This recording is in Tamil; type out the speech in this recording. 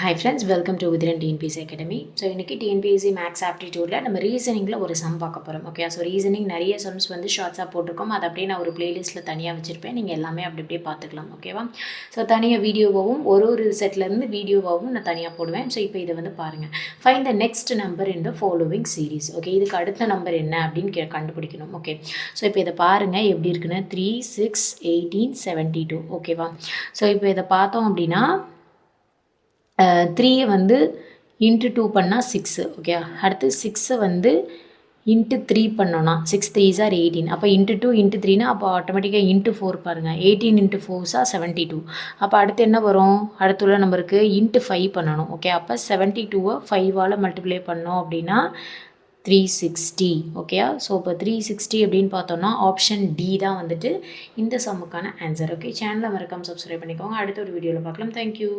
Hi friends, welcome to Within TNPC Academy. So இன்றைக்கி டிஎன்பிஎஸ்சி மேக்ஸ் ஆப்டிடியூடில் நம்ம ரீசனிங்கில் ஒரு சம் பார்க்க போகிறோம். ஓகே, ஸோ ரீசனிங் நிறைய சம்ஸ் வந்து ஷார்ட்ஸாக போட்டிருக்கோம். அதை அப்படியே நான் ஒரு பிளேலிஸ்ட்டில் தனியாக வச்சுருப்பேன். நீங்கள் எல்லாமே அப்படி அப்படியே பார்த்துக்கலாம். ஓகேவா? ஸோ தனியாக வீடியோவாகவும் ஒரு செட்லேருந்து வீடியோவாகவும் நான் தனியாக போடுவேன். ஸோ இப்போ இதை வந்து பாருங்கள். Find the next number in the following series. Okay, இதுக்கு அடுத்த நம்பர் என்ன அப்படின்னு கண்டுபிடிக்கணும். ஓகே, ஸோ இப்போ இதை பாருங்கள் எப்படி இருக்குன்னு. 3, 6, 18, 72. ஓகேவா? ஸோ இப்போ இதை பார்த்தோம் அப்படின்னா 3 வந்து இன்ட்டு 2 பண்ணால் 6. ஓகே, அடுத்து 6 வந்து இன்ட்டு 3 பண்ணோன்னா 6 3s are 18. அப்போ இன்ட்டு 2 இன்ட்டு 3னா அப்போ ஆட்டோமேட்டிக்காக இன்ட்டு 4 பாருங்கள். 18 இன்ட்டு 4s are 72. அப்போ அடுத்து என்ன வரும்? அடுத்துள்ள நம்பருக்கு இன்ட்டு 5 பண்ணணும். ஓகே, அப்போ 72வை 5ஆல் மல்டிப்ளை பண்ணோம் அப்படின்னா 360. ஓகே, ஸோ இப்போ 360 அப்படின்னு பார்த்தோன்னா ஆப்ஷன் டி தான் வந்துட்டு இந்த சம்முக்கான ஆன்சர். ஓகே, சேனலை மறக்காமல் சப்ஸ்கிரைப் பண்ணிக்கோங்க. அடுத்த ஒரு வீடியோவில் பார்க்கலாம். தேங்க்யூ.